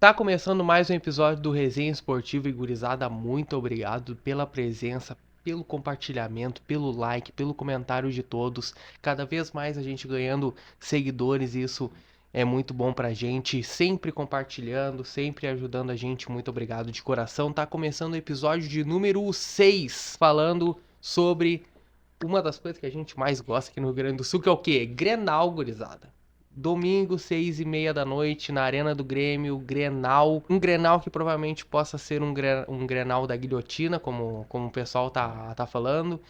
Tá começando mais um episódio do Resenha Esportiva e gurizada, muito obrigado pela presença, pelo compartilhamento, pelo like, pelo comentário de todos. Cada vez mais a gente ganhando seguidores, isso é muito bom pra gente, sempre compartilhando, sempre ajudando a gente. Muito obrigado de coração. Tá começando o episódio de número 6, falando sobre uma das coisas que a gente mais gosta aqui no Rio Grande do Sul, que é o quê? Grenal, gurizada. Domingo, 6h30 da noite, na Arena do Grêmio, Grenal. Um Grenal que provavelmente possa ser um Grenal da guilhotina, como o pessoal tá falando.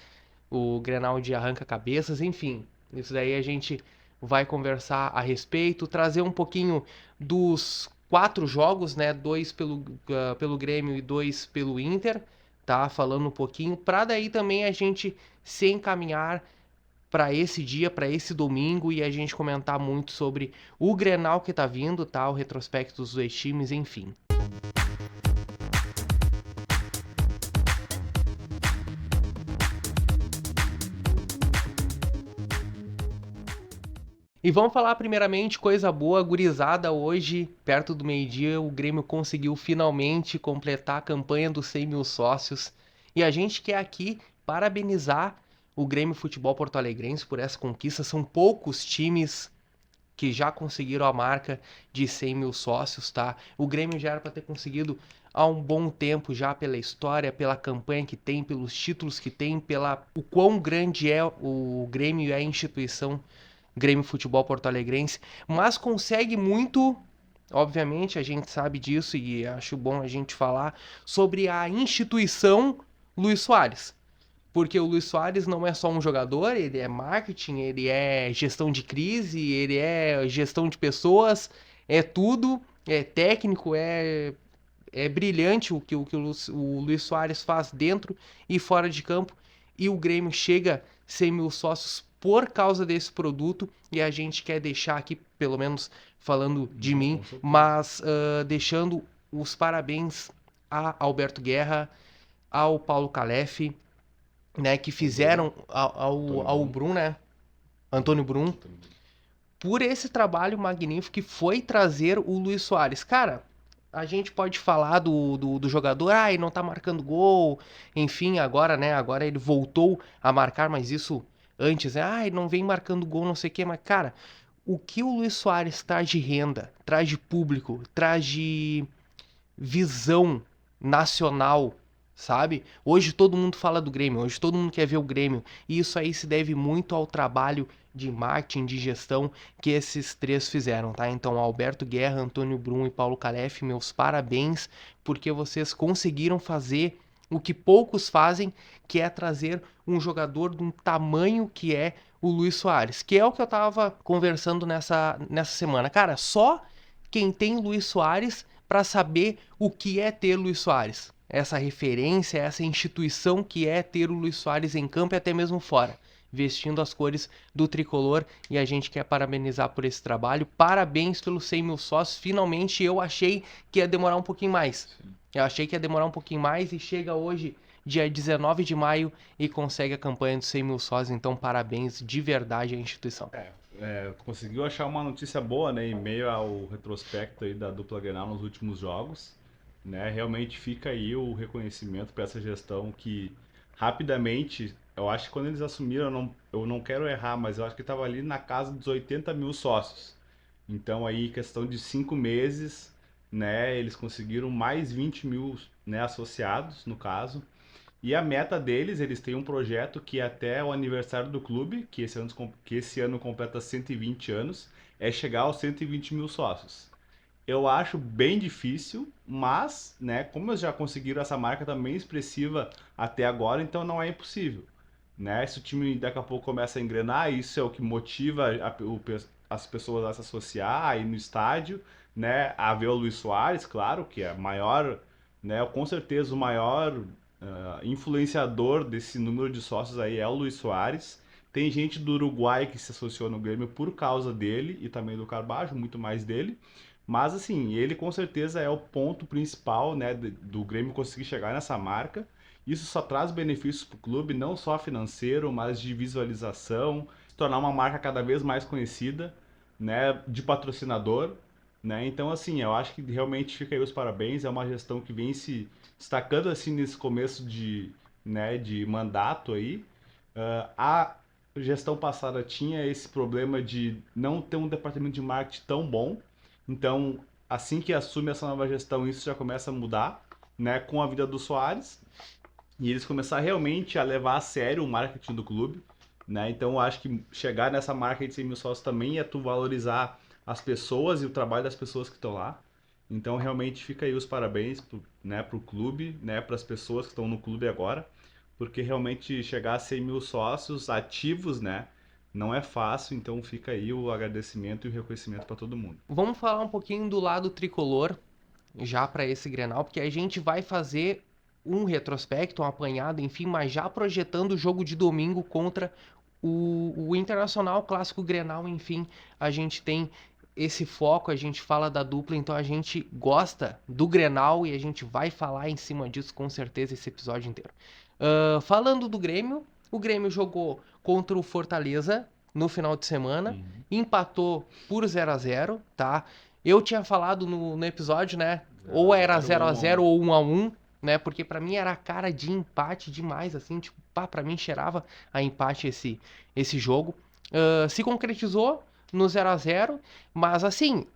O Grenal de arranca-cabeças, enfim. Isso daí a gente vai conversar a respeito, trazer um pouquinho dos 4 jogos, né? 2 pelo Grêmio e 2 pelo Inter, tá? Falando um pouquinho, para daí também a gente se encaminhar para esse dia, para esse domingo e a gente comentar muito sobre o Grenal que tá vindo, tá? O retrospecto dos dois times, enfim. E vamos falar primeiramente coisa boa, gurizada, hoje, perto do meio-dia, o Grêmio conseguiu finalmente completar a campanha dos 100 mil sócios. E a gente quer aqui parabenizar o Grêmio Futebol Porto Alegrense por essa conquista. São poucos times que já conseguiram a marca de 100 mil sócios, tá? O Grêmio já era para ter conseguido há um bom tempo já pela história, pela campanha que tem, pelos títulos que tem, pela o quão grande é o Grêmio e a instituição Grêmio Futebol Porto Alegrense, mas consegue muito, obviamente a gente sabe disso e acho bom a gente falar sobre a instituição Luís Soares. Porque o Luís Soares não é só um jogador, ele é marketing, ele é gestão de crise, ele é gestão de pessoas, é tudo, é técnico, é brilhante o Luís Soares faz dentro e fora de campo. E o Grêmio chega a 100 mil sócios por causa desse produto. E a gente quer deixar aqui, pelo menos falando de Não, mim, com certeza. mas deixando os parabéns a Alberto Guerra, ao Paulo Calef, né, que O Bruno, fizeram ao, Antônio ao Bruno. Brum, né, Antônio Brum, Antônio Bruno. por esse trabalho magnífico que foi trazer o Luís Soares. Cara, a gente pode falar do jogador, ele não tá marcando gol, enfim, agora, né, agora ele voltou a marcar, mas isso antes, né, ele não vem marcando gol, não sei o que, mas, cara, o que o Luís Soares traz de renda, traz de público, traz de visão nacional, sabe? Hoje todo mundo fala do Grêmio, hoje todo mundo quer ver o Grêmio, e isso aí se deve muito ao trabalho de marketing, de gestão que esses três fizeram, tá? Então, Alberto Guerra, Antônio Brum e Paulo Calef, meus parabéns, porque vocês conseguiram fazer o que poucos fazem, que é trazer um jogador de um tamanho que é o Luís Soares, que é o que eu tava conversando nessa semana. Cara, só quem tem Luís Soares para saber o que é ter Luís Soares. Essa referência, essa instituição que é ter o Luís Soares em campo e até mesmo fora, vestindo as cores do tricolor. E a gente quer parabenizar por esse trabalho. Parabéns pelos 100 mil sócios. Finalmente eu achei que ia demorar um pouquinho mais. Sim. Eu achei que ia demorar um pouquinho mais e chega hoje, dia 19 de maio, e consegue a campanha dos 100 mil sócios. Então, parabéns de verdade à instituição. Conseguiu achar uma notícia boa, né, em meio ao retrospecto aí da dupla Grenal nos últimos jogos, né? Realmente fica aí o reconhecimento para essa gestão que rapidamente, eu acho que quando eles assumiram, eu não quero errar, mas eu acho que estava ali na casa dos 80 mil sócios. Então aí, questão de 5 meses, né, eles conseguiram mais 20 mil, né, associados, no caso. E a meta deles, eles têm um projeto que até o aniversário do clube, que esse ano completa 120 anos, é chegar aos 120 mil sócios. Eu acho bem difícil, mas, né, como eles já conseguiram essa marca também expressiva até agora, então não é impossível. Né? Se o time daqui a pouco começa a engrenar, isso é o que motiva as pessoas a se associar, a ir no estádio, né, a ver o Luís Soares, claro, que é maior, né, com certeza o maior influenciador desse número de sócios aí é o Luís Soares. Tem gente do Uruguai que se associou no Grêmio por causa dele e também do Carbajo, muito mais dele. Mas assim, ele com certeza é o ponto principal, né, do Grêmio conseguir chegar nessa marca. Isso só traz benefícios para o clube, não só financeiro, mas de visualização, se tornar uma marca cada vez mais conhecida, né, de patrocinador. né? Então, assim, eu acho que realmente fica aí os parabéns. É uma gestão que vem se destacando assim nesse começo de, né, de mandato aí. A gestão passada tinha esse problema de não ter um departamento de marketing tão bom. Então, assim que assume essa nova gestão, isso já começa a mudar, né, com a vida do Soares. E eles começaram realmente a levar a sério o marketing do clube, né? Então eu acho que chegar nessa marca de 100 mil sócios também é tu valorizar as pessoas e o trabalho das pessoas que estão lá. Então realmente fica aí os parabéns pro clube, né? Para as pessoas que estão no clube agora, porque realmente chegar a 100 mil sócios ativos, né? Não é fácil, então fica aí o agradecimento e o reconhecimento para todo mundo. Vamos falar um pouquinho do lado tricolor, já para esse Grenal, porque a gente vai fazer um retrospecto, um apanhado, enfim, mas já projetando o jogo de domingo contra o Internacional, Clássico Grenal, enfim, a gente tem esse foco, a gente fala da dupla, então a gente gosta do Grenal e a gente vai falar em cima disso com certeza esse episódio inteiro. Falando do Grêmio, o Grêmio jogou contra o Fortaleza no final de semana, Uhum. empatou por 0-0, tá? Eu tinha falado no episódio, né? 0 Ou a era 0 ou 0-0 1 ou 1-1, né? Porque pra mim era cara de empate demais, assim, tipo, pá, pra mim cheirava a empate esse jogo. Se concretizou no 0-0, mas assim,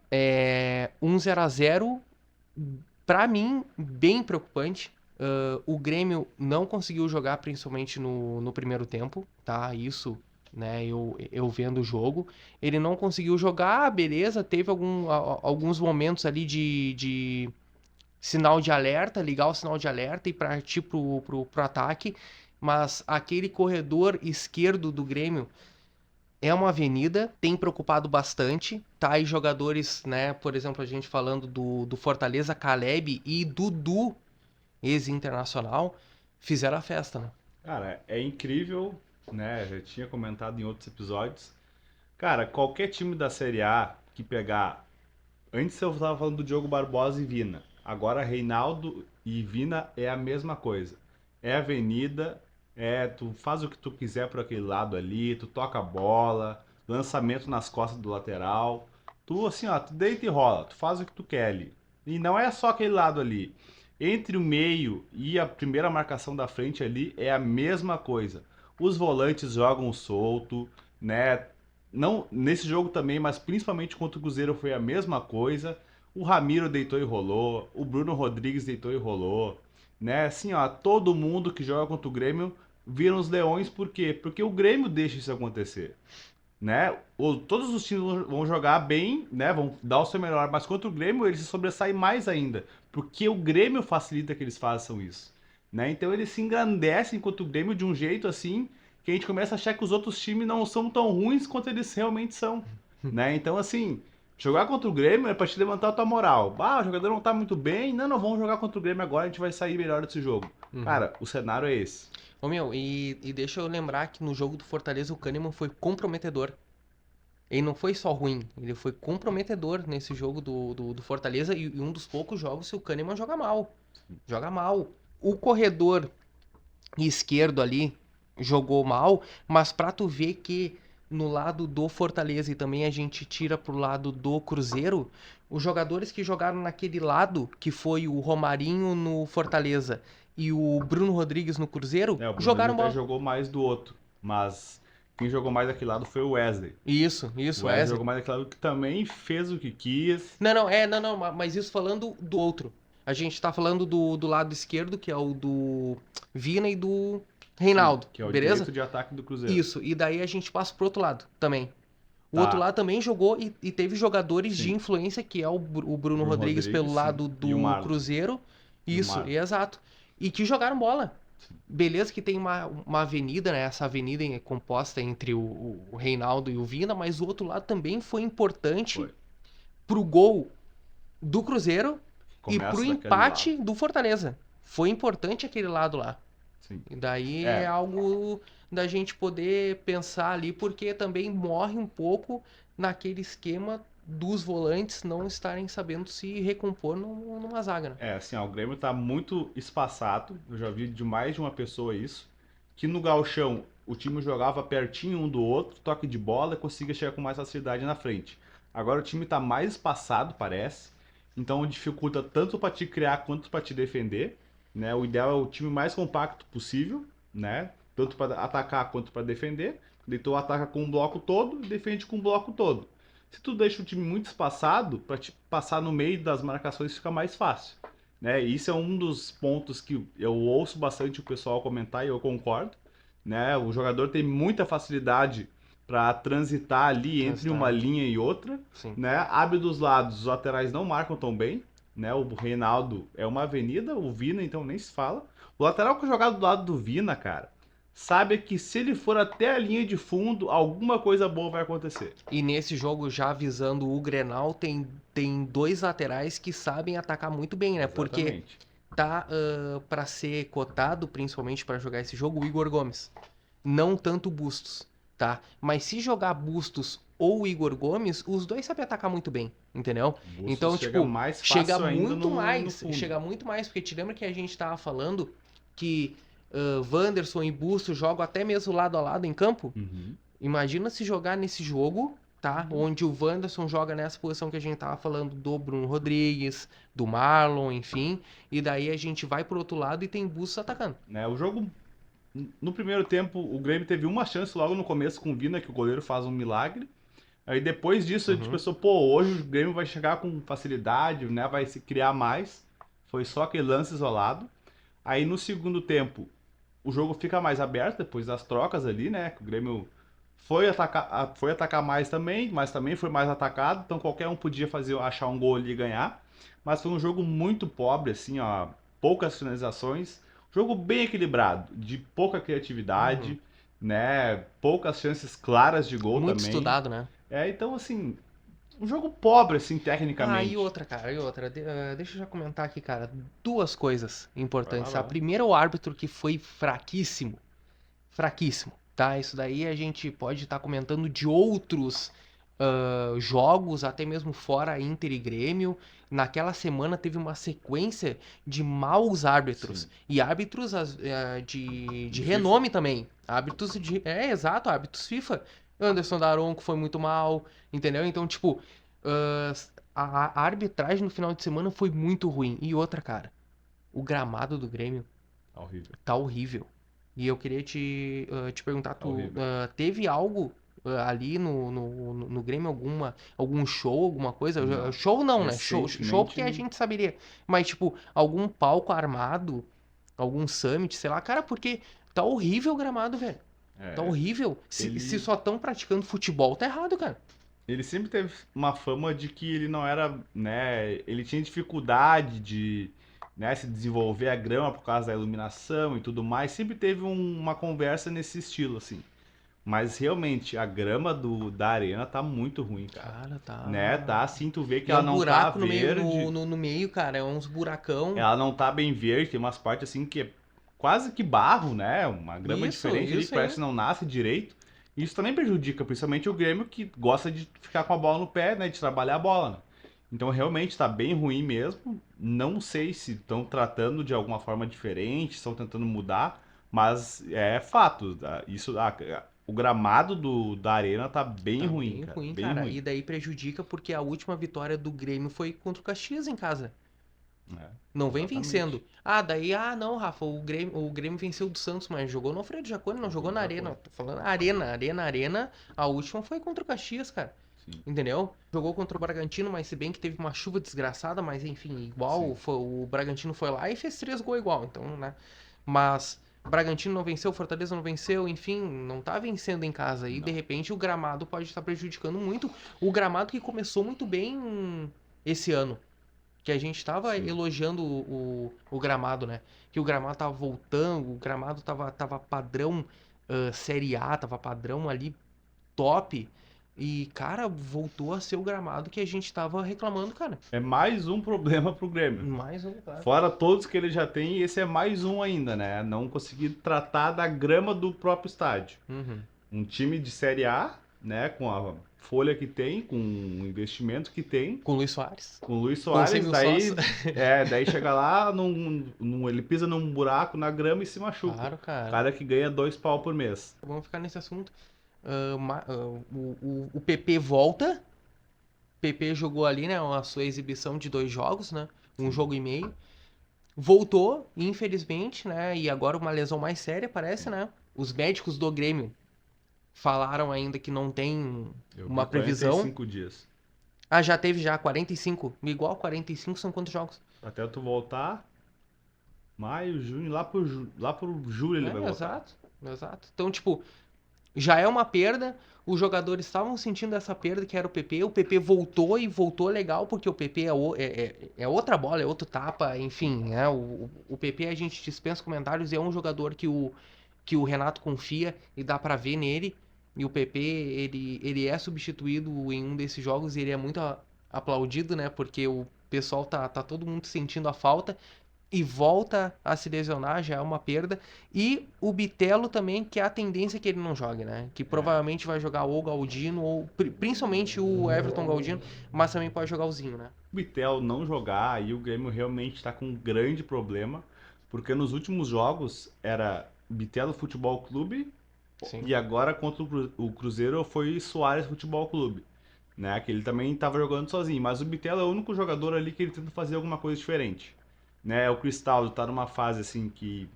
um 0-0 pra mim bem preocupante. O Grêmio não conseguiu jogar, principalmente no primeiro tempo, tá? Isso, né? Eu vendo o jogo. Ele não conseguiu jogar, beleza. Teve alguns momentos ali de sinal de alerta, ligar o sinal de alerta e partir pro ataque. Mas aquele corredor esquerdo do Grêmio é uma avenida, tem preocupado bastante, tá? E jogadores, né? Por exemplo, a gente falando do Fortaleza, Caleb e Dudu, ex-internacional, fizeram a festa, né? Cara, é incrível, né? Já tinha comentado em outros episódios. Cara, qualquer time da Série A que pegar. Antes eu tava falando do Diogo Barbosa e Vina. Agora Reinaldo e Vina é a mesma coisa. É avenida, tu faz o que tu quiser por aquele lado ali, tu toca a bola, lançamento nas costas do lateral. Tu assim, ó, tu deita e rola, tu faz o que tu quer ali. E não é só aquele lado ali. Entre o meio e a primeira marcação da frente ali é a mesma coisa. Os volantes jogam solto, né? Não nesse jogo também, mas principalmente contra o Cruzeiro foi a mesma coisa. O Ramiro deitou e rolou, o Bruno Rodrigues deitou e rolou, né? Assim, ó, todo mundo que joga contra o Grêmio vira os leões, por quê? Porque o Grêmio deixa isso acontecer, né? Todos os times vão jogar bem, né? Vão dar o seu melhor, mas contra o Grêmio eles se sobressaem mais ainda, porque o Grêmio facilita que eles façam isso, né? Então eles se engrandecem contra o Grêmio de um jeito assim que a gente começa a achar que os outros times não são tão ruins quanto eles realmente são, né? Então assim, jogar contra o Grêmio é pra te levantar a tua moral. Ah, o jogador não tá muito bem, não, vamos jogar contra o Grêmio agora, a gente vai sair melhor desse jogo. Uhum. Cara, o cenário é esse. Ô meu, e deixa eu lembrar que no jogo do Fortaleza o Kahneman foi comprometedor. Ele não foi só ruim, ele foi comprometedor nesse jogo do Fortaleza e um dos poucos jogos que o Kahneman joga mal. Joga mal. O corredor esquerdo ali jogou mal, mas pra tu ver que no lado do Fortaleza e também a gente tira pro lado do Cruzeiro, os jogadores que jogaram naquele lado, que foi o Romarinho no Fortaleza e o Bruno Rodrigues no Cruzeiro, O Bruno jogaram Rodrigues até bola. jogou mais do outro, mas quem jogou mais daquele lado foi o Wesley. Isso, O Wesley Wesley. jogou mais daquele lado que também fez o que quis. Não, mas isso falando do outro. A gente tá falando do lado esquerdo, que é o do Vina e do Sim, Reinaldo, que é o beleza? direito de ataque do Cruzeiro. Isso, e daí a gente passa pro outro lado também. O outro Tá, lado também jogou e teve jogadores de sim. influência, que é o Bruno Bruno Rodrigues Rodrigues, pelo sim. lado E o do Marlon. Cruzeiro. E o Isso, Marlon. exato. E que jogaram bola. Sim. Beleza que tem uma avenida, né? Essa avenida é composta entre o Reinaldo e o Vina, mas o outro lado também foi importante Foi. pro gol do Cruzeiro e pro Começa daquele lado. empate do Fortaleza. Foi importante aquele lado lá. Sim. E daí é É, algo da gente poder pensar ali, porque também morre um pouco naquele esquema dos volantes não estarem sabendo se recompor numa zaga, né? assim, ó, o Grêmio tá muito espaçado. Eu já vi de mais de uma pessoa isso. Que no gauchão o time jogava pertinho um do outro, toque de bola e conseguia chegar com mais facilidade na frente. Agora o time tá mais espaçado, parece. Então dificulta tanto para te criar quanto para te defender, né? O ideal é o time mais compacto possível, né? Tanto para atacar quanto para defender. Daí tu ataca com um bloco todo e defende com um bloco todo. Se tu deixa o time muito espaçado, para te passar no meio das marcações fica mais fácil, né? E isso é um dos pontos que eu ouço bastante o pessoal comentar e eu concordo, né? O jogador tem muita facilidade para transitar ali entre uma Transitar. linha e outra, Sim. né? Abre dos lados, os laterais não marcam tão bem, né? O Reinaldo é uma avenida, o Vina então nem se fala. O lateral que jogar do lado do Vina, cara, sabe que se ele for até a linha de fundo, alguma coisa boa vai acontecer. E nesse jogo, já avisando o Grenal, tem dois laterais que sabem atacar muito bem, né? Porque Exatamente. tá para ser cotado, principalmente para jogar esse jogo, o Igor Gomes. Não tanto o Bustos, tá? Mas se jogar Bustos ou o Igor Gomes, os dois sabem atacar muito bem, entendeu? O Bustos Então, chega tipo, mais chega fácil ainda muito no mais, fundo. porque te lembra que a gente tava falando que Wanderson e Bustos jogam até mesmo lado a lado em campo? Uhum. Imagina se jogar nesse jogo, tá? Onde o Wanderson joga nessa posição que a gente tava falando do Bruno Rodrigues, do Marlon, enfim. E daí a gente vai pro outro lado e tem Bustos atacando. Né, o jogo, no primeiro tempo, o Grêmio teve uma chance logo no começo com o Vina, que o goleiro faz um milagre. Aí depois disso a gente Uhum. pensou, pô, hoje o Grêmio vai chegar com facilidade, né? Vai se criar mais. Foi só aquele lance isolado. Aí no segundo tempo, o jogo fica mais aberto depois das trocas ali, né? Que o Grêmio foi atacar mais também, mas também foi mais atacado. Então qualquer um podia fazer, achar um gol ali e ganhar. Mas foi um jogo muito pobre, assim, ó. Poucas finalizações. Jogo bem equilibrado, de pouca Uhum. criatividade, né? Poucas chances claras de gol Muito também. estudado, né? Então, assim, um jogo pobre, assim, Ah, e tecnicamente. outra, cara, e outra. Deixa eu já comentar aqui, cara. Duas coisas Vai lá, importantes. vai A lá. primeira, o árbitro que foi fraquíssimo. Fraquíssimo, tá? Isso daí a gente pode estar comentando de outros jogos, até mesmo fora Inter e Grêmio. Naquela semana teve uma sequência de maus árbitros. Sim. E árbitros de De FIFA. renome também. Árbitros de. É, exato, árbitros FIFA. Anderson Daronco foi muito mal, entendeu? Então, tipo, ah, a arbitragem no final de semana foi muito ruim. E outra, cara, o gramado do Grêmio Tá horrível. tá horrível. E eu queria te perguntar, Tá tu horrível. teve algo ali no Grêmio, algum show, alguma coisa? Não. Show não, né? Show Recentemente. porque a gente saberia. Mas, tipo, algum palco armado, algum summit, sei lá, cara, porque tá horrível o gramado, velho. Tá É. horrível. Se Ele. só estão praticando futebol, tá errado, cara. Ele sempre teve uma fama de que ele não era, né? Ele tinha dificuldade de, né, se desenvolver a grama por causa da iluminação e tudo mais. Sempre teve uma conversa nesse estilo, assim. Mas realmente, a grama da arena tá muito ruim, cara. Cara, Né? tá. Tá assim, tu vê que E é ela um não tá buraco no meio, verde. no meio, cara. É uns buracão. Ela não tá bem verde, tem umas partes assim que é quase que barro, né? Uma grama diferente ali que Isso parece aí. que não nasce direito. Isso também prejudica, principalmente o Grêmio que gosta de ficar com a bola no pé, né? De trabalhar a bola, né? Então realmente tá bem ruim mesmo. Não sei se estão tratando de alguma forma diferente, estão tentando mudar, mas é fato. O gramado da arena tá bem Tá ruim, bem cara. ruim, Bem cara. ruim. E daí prejudica porque a última vitória do Grêmio foi contra o Caxias em casa. Né? Não vem Exatamente. vencendo. Daí, não, Rafa, o Grêmio venceu do Santos, mas jogou no Alfredo Jaconi, não jogou Alfredo na Jaconi. Arena. Tô falando arena. A última foi contra o Caxias, cara. Sim, Entendeu? Jogou contra o Bragantino, mas se bem que teve uma chuva desgraçada, mas enfim, igual sim. o Bragantino foi lá e fez 3 gols igual, então, né? Mas o Bragantino não venceu, o Fortaleza não venceu, enfim, não tá vencendo em casa. E de Não. repente o gramado pode estar prejudicando muito. O gramado que começou muito bem esse ano. Que a gente tava Sim. elogiando o gramado, né? Que o gramado tava voltando, o gramado tava padrão Série A, tava padrão ali top. E, cara, voltou a ser o gramado que a gente tava reclamando, cara. É mais um problema pro Grêmio. Mais um, cara. Fora todos que ele já tem, esse é mais um ainda, né? Não conseguir tratar da grama do próprio estádio. Uhum. Um time de Série A, né? Com a folha que tem, com o investimento que tem, Com o Luiz Soares. com o Luiz Com 100 Soares, mil sócios. daí chega lá, ele pisa num buraco na grama e se machuca. Claro, O cara. cara que ganha 2 pau por mês. Vamos ficar nesse assunto. O PP volta. PP jogou ali, né, a sua exibição de 2 jogos, né, um jogo e meio. Voltou, infelizmente, né, e agora uma lesão mais séria, parece, né. Os médicos do Grêmio falaram ainda que não tem Eu vi uma previsão. 45 dias. Ah, já teve já 45. Igual 45 são quantos jogos? Até tu voltar, maio, junho, lá pro julho ele vai voltar. Exato, exato. Então, tipo, já é uma perda. Os jogadores estavam sentindo essa perda que era o PP. O PP voltou e voltou legal, porque o PP é outra bola, é outro tapa, enfim, né? O PP a gente dispensa comentários e é um jogador que o Renato confia e dá pra ver nele. E o PP, ele é substituído em um desses jogos e ele é muito aplaudido, né? Porque o pessoal tá todo mundo sentindo a falta e volta a se lesionar, já é uma perda. E o Bitelo também, que é a tendência que ele não jogue, né? Que provavelmente vai jogar ou o Galdino, ou principalmente o Everton Galdino, mas também pode jogar o Zinho, né? O Bitel não jogar, aí o Grêmio realmente está com um grande problema, porque nos últimos jogos era Bitelo Futebol Clube Sim. e agora contra o Cruzeiro foi Soares Futebol Clube, né? Que ele também estava jogando sozinho, mas o Bitelo é o único jogador ali que ele tenta fazer alguma coisa diferente, né? O Cristaldo tá numa fase assim que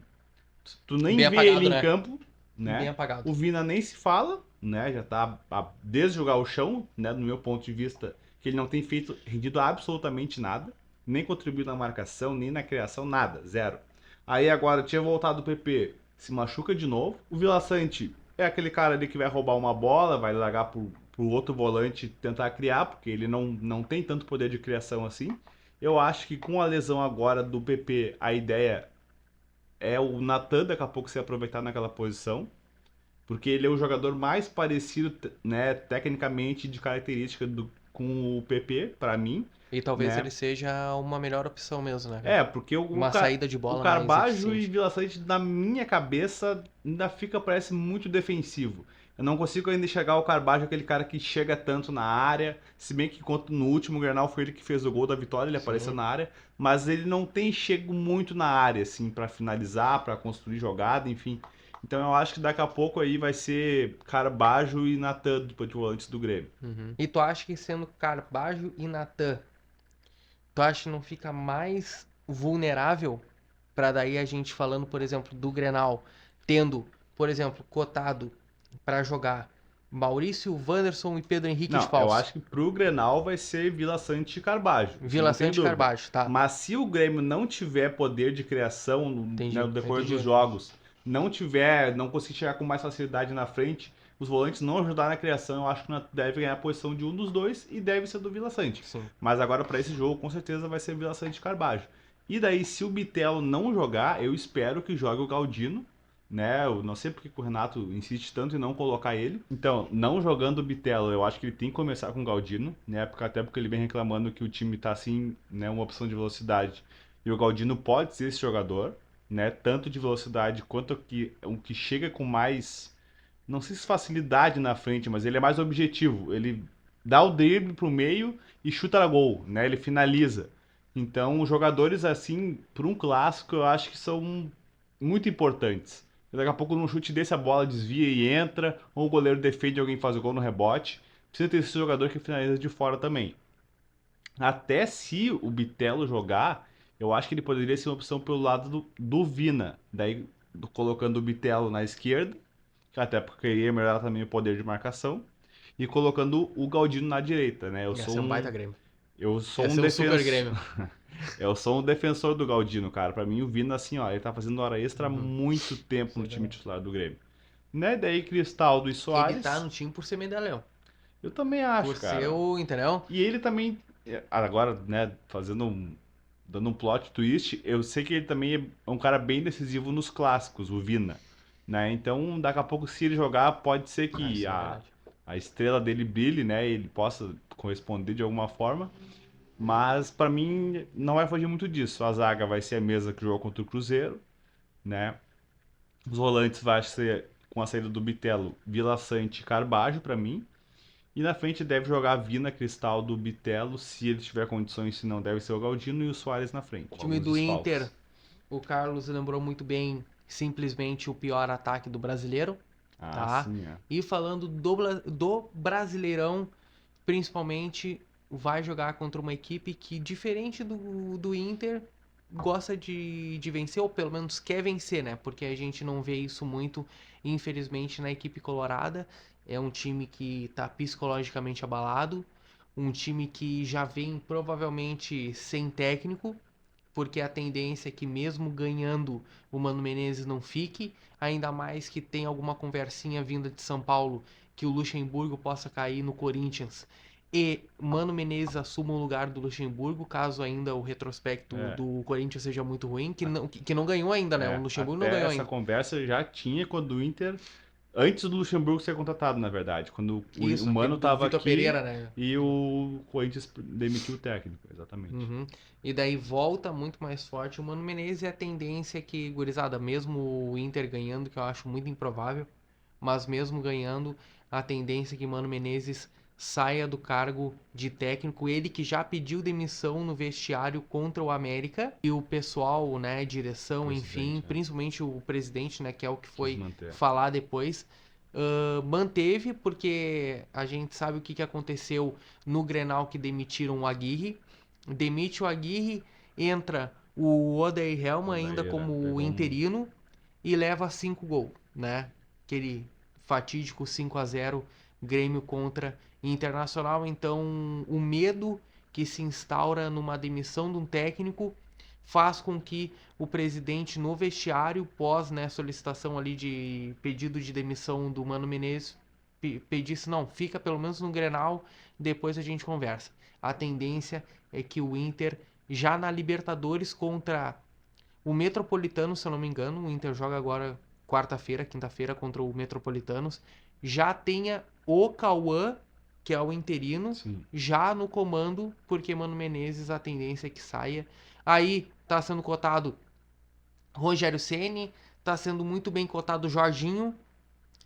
tu nem Bem vê ele apagado, em né? campo, Bem né? apagado. O Vina nem se fala, né? Já tá desde jogar o chão, né? Do meu ponto de vista, que ele não tem rendido absolutamente nada, nem contribuído na marcação, nem na criação, nada, zero. Aí agora tinha voltado o PP, se machuca de novo. O Vila Sante é aquele cara ali que vai roubar uma bola, vai largar pro outro volante tentar criar, porque ele não tem tanto poder de criação assim. Eu acho que com a lesão agora do PP, a ideia é o Natan daqui a pouco ser aproveitado naquela posição, porque ele é o jogador mais parecido, né, tecnicamente de característica com o PP, para mim, E talvez né? ele seja uma melhor opção mesmo, né, cara? É, porque Uma saída de o bola mais Carbajo e eficiente. Vila Sante, na minha cabeça, ainda fica, parece muito defensivo. Eu não consigo ainda enxergar o Carbajo, aquele cara que chega tanto na área, se bem que no último Grenal foi ele que fez o gol da vitória, ele apareceu Sim. na área, mas ele não tem chego muito na área, assim, para finalizar, para construir jogada, enfim. Então eu acho que daqui a pouco aí vai ser Carbajo e Natan de volantes do Grêmio. Uhum. E tu acha que sendo Carbajo e Natan, tu acha que não fica mais vulnerável pra daí a gente falando, por exemplo, do Grenal, tendo, por exemplo, cotado pra jogar Maurício, Wanderson e Pedro Henrique de Não, eu falso? acho que pro Grenal vai ser Vila Sante e Carbajo, isso eu Vila não tenho Sante e dúvida. Carbajo, tá? Mas se o Grêmio não tiver poder de criação né, Entendi, no decorrer dos entendi. jogos, não conseguir chegar com mais facilidade na frente, os volantes não ajudar na criação, eu acho que deve ganhar a posição de um dos dois e deve ser do Vila Sante. Sim. Mas agora para esse jogo, com certeza vai ser Vila Sante e Carbajo. E daí, se o Bitelo não jogar, eu espero que jogue o Galdino, né? Eu não sei porque que o Renato insiste tanto em não colocar ele. Então, não jogando o Bitelo, eu acho que ele tem que começar com o Galdino, né? Até porque ele vem reclamando que o time tá assim, né? Uma opção de velocidade. E o Galdino pode ser esse jogador, né? Tanto de velocidade quanto o que chega com mais, não sei se facilidade na frente, mas ele é mais objetivo. Ele dá o drible pro meio e chuta a gol, né? Ele finaliza. Então, os jogadores assim, para um clássico, eu acho que são muito importantes. Daqui a pouco, num chute desse, a bola desvia e entra, ou o goleiro defende e alguém faz o gol no rebote. Precisa ter esse jogador que finaliza de fora também. Até se o Bitelo jogar, eu acho que ele poderia ser uma opção pelo lado do Vina. Daí, colocando o Bitelo na esquerda, até porque iria melhorar também o poder de marcação, e colocando o Galdino na direita, né? Ia ser um baita Grêmio. Eu sou Ia um ser um super defensor. Grêmio. Eu sou um defensor do Galdino, cara. Pra mim, o Vina, assim, ó, ele tá fazendo hora extra há Uhum. muito tempo Isso no é time verdade. titular do Grêmio. Né? Daí, Cristaldo e Ele tá Soares. no time por ser medalhão. Eu também acho, Por ser cara. o, entendeu? E ele também, agora, né, dando um plot twist, eu sei que ele também é um cara bem decisivo nos clássicos, o Vina. Né? Então, daqui a pouco, se ele jogar, pode ser que Isso é verdade. a estrela dele brilhe, né? Ele possa corresponder de alguma forma. Mas para mim não vai fugir muito disso. A zaga vai ser a mesma que jogou contra o Cruzeiro, né? Os volantes vai ser com a saída do Bitelo, Vila Sante e Carbajo para mim. E na frente deve jogar Vina, Cristal do Bitelo, se ele tiver condições, se não deve ser o Galdino e o Soares na frente. O time Alguns do Inter, desfalques. o Carlos lembrou muito bem, simplesmente o pior ataque do brasileiro, Ah, tá? sim, é. E falando do Brasileirão, principalmente vai jogar contra uma equipe que, diferente do Inter, gosta de vencer, ou pelo menos quer vencer, né? Porque a gente não vê isso muito, infelizmente, na equipe colorada. É um time que tá psicologicamente abalado, um time que já vem provavelmente sem técnico, porque a tendência é que mesmo ganhando o Mano Menezes não fique, ainda mais que tem alguma conversinha vinda de São Paulo que o Luxemburgo possa cair no Corinthians e Mano Menezes assuma o lugar do Luxemburgo, caso ainda o retrospecto É, do Corinthians seja muito ruim, que não ganhou ainda, né? O Luxemburgo não até ganhou essa ainda. conversa já tinha quando o Inter, antes do Luxemburgo ser contratado, na verdade, quando o Isso, Mano aquele do tava Vitor aqui Pereira, né? e o Corinthians demitiu o técnico, exatamente. Uhum. E daí volta muito mais forte o Mano Menezes e a tendência é que, gurizada, mesmo o Inter ganhando, que eu acho muito improvável, mas mesmo ganhando, a tendência é que Mano Menezes saia do cargo de técnico, ele que já pediu demissão no vestiário contra o América, e o pessoal, né, direção, enfim, Presidente, né? principalmente o presidente, né, que é o que Quis foi manter. falar depois, manteve, porque a gente sabe o que aconteceu no Grenal que demitiram o Aguirre, demite o Aguirre, entra o Odair Helman ainda Odaíra como pegou um. interino e leva 5 gols, né? Aquele fatídico 5-0 Grêmio contra Internacional. Então, o medo que se instaura numa demissão de um técnico faz com que o presidente no vestiário, pós, né, solicitação ali de pedido de demissão do Mano Menezes, pedisse, não, fica pelo menos no Grenal, depois a gente conversa. A tendência é que o Inter, já na Libertadores contra o Metropolitano, se eu não me engano, o Inter joga agora quarta-feira, quinta-feira contra o Metropolitanos, já tenha o Cauã, que é o interino, Sim. já no comando, porque Mano Menezes a tendência é que saia. Aí tá sendo cotado Rogério Ceni, tá sendo muito bem cotado Jorginho,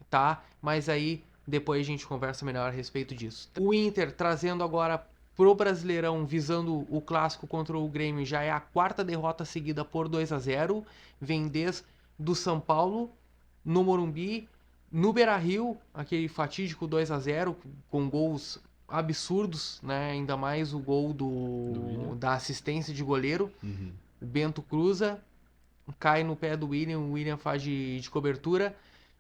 tá? Mas aí depois a gente conversa melhor a respeito disso. O Inter trazendo agora pro Brasileirão, visando o clássico contra o Grêmio, já é a quarta derrota seguida por 2-0, vem desde do São Paulo, no Morumbi, no Beira-Rio, aquele fatídico 2-0 com gols absurdos, né? Ainda mais o gol da assistência de goleiro, Uhum. o Bento cruza, cai no pé do William, o William faz de cobertura,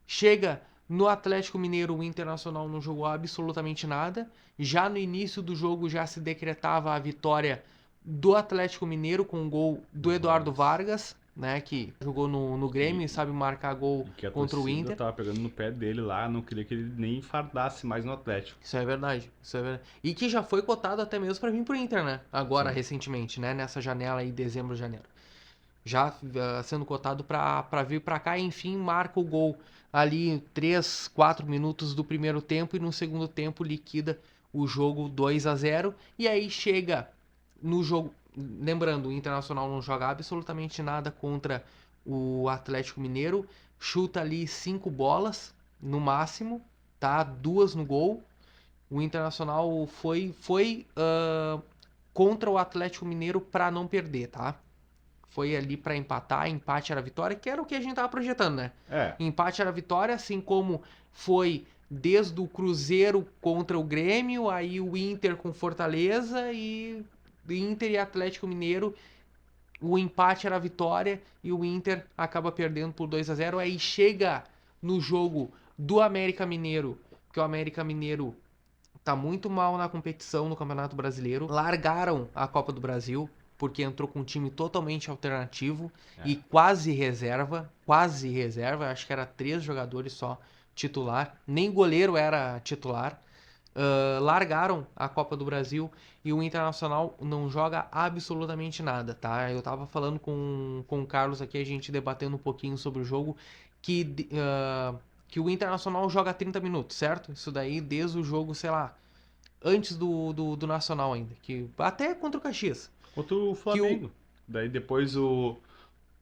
chega no Atlético Mineiro, o Internacional não jogou absolutamente nada. Já no início do jogo já se decretava a vitória do Atlético Mineiro com o gol do Eduardo Vargas, né, que jogou no Grêmio e E, sabe marcar gol e que a contra o torcida Inter. tava pegando no pé dele lá, não queria que ele nem fardasse mais no Atlético. Isso é verdade, isso é verdade. E que já foi cotado até mesmo para vir pro Inter, né? Agora, Sim. recentemente, né? Nessa janela aí, dezembro, janeiro. Já sendo cotado para vir para cá, enfim, marca o gol ali 3, 4 minutos do primeiro tempo e no segundo tempo liquida o jogo 2-0 e aí chega no jogo, lembrando, o Internacional não joga absolutamente nada contra o Atlético Mineiro, chuta ali 5 bolas no máximo, tá? 2 no gol. O Internacional foi contra o Atlético Mineiro para não perder, tá? Foi ali para empatar, empate era vitória, que era o que a gente tava projetando, né? É, Empate era vitória, assim como foi desde o Cruzeiro contra o Grêmio, aí o Inter com Fortaleza e Inter e Atlético Mineiro, o empate era vitória e o Inter acaba perdendo por 2-0. Aí chega no jogo do América Mineiro, que o América Mineiro tá muito mal na competição no Campeonato Brasileiro. Largaram a Copa do Brasil porque entrou com um time totalmente alternativo e quase reserva, acho que era 3 jogadores só titular, nem goleiro era titular. Largaram a Copa do Brasil e o Internacional não joga absolutamente nada, tá? Eu tava falando com o Carlos aqui, a gente debatendo um pouquinho sobre o jogo, que o Internacional joga 30 minutos, certo? Isso daí desde o jogo, sei lá, antes do Nacional ainda, que até contra o Caxias, contra o que o Flamengo. Daí depois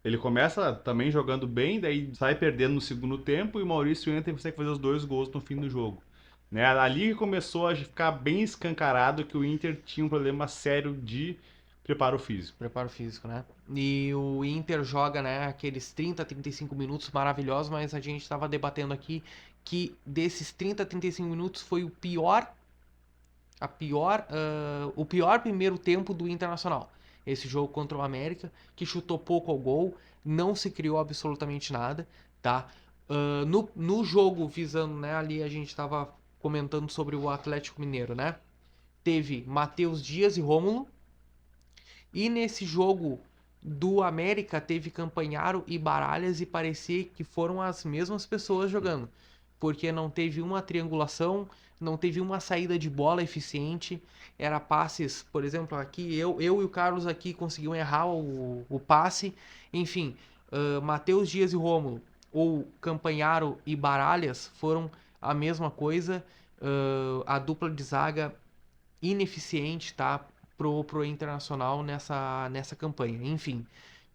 ele começa também jogando bem, daí sai perdendo no segundo tempo e o Maurício entra e consegue fazer os 2 gols no fim do jogo. Né? Ali que começou a ficar bem escancarado que o Inter tinha um problema sério de preparo físico. preparo físico, né? E o Inter joga, né, aqueles 30, 35 minutos maravilhosos, mas a gente estava debatendo aqui que desses 30, 35 minutos foi o pior o pior primeiro tempo do Internacional. Esse jogo contra o América, que chutou pouco ao gol, não se criou absolutamente nada, tá? No jogo visando, né, ali a gente estava comentando sobre o Atlético Mineiro, né? Teve Matheus Dias e Rômulo, e nesse jogo do América teve Campanharo e Baralhas e parecia que foram as mesmas pessoas jogando. Porque não teve uma triangulação, não teve uma saída de bola eficiente. Era passes, por exemplo, aqui eu e o Carlos aqui conseguiam errar o passe. Enfim, Matheus Dias e Rômulo ou Campanharo e Baralhas foram a mesma coisa. A dupla de zaga ineficiente, tá? Pro Internacional nessa campanha. Enfim,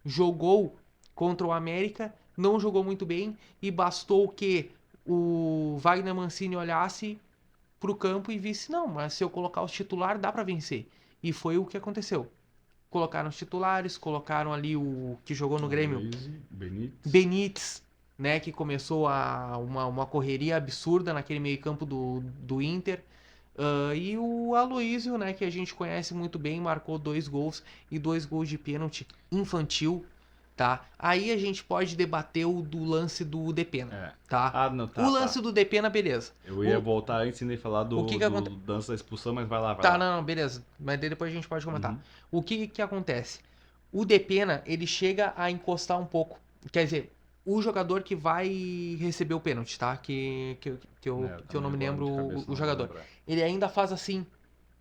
jogou contra o América, não jogou muito bem e bastou que o Wagner Mancini olhasse pro campo e visse, não, mas se eu colocar os titulares dá para vencer. E foi o que aconteceu. Colocaram os titulares, colocaram ali o que jogou no Grêmio, Benítez, né, que começou uma correria absurda naquele meio-campo do Inter. E o Aloísio, né, que a gente conhece muito bem, marcou 2 gols e 2 gols de pênalti infantil, tá? Aí a gente pode debater o do lance do Depena, tá? Ah, não, tá, o lance do Depena, beleza. Eu ia voltar antes e falar o que que do lance da expulsão, mas vai lá. Tá, não, beleza. Mas daí depois a gente pode comentar. O que acontece? O Depena, ele chega a encostar um pouco. Quer dizer, o jogador que vai receber o pênalti, tá? Que eu não me lembro o jogador. Ele ainda faz assim,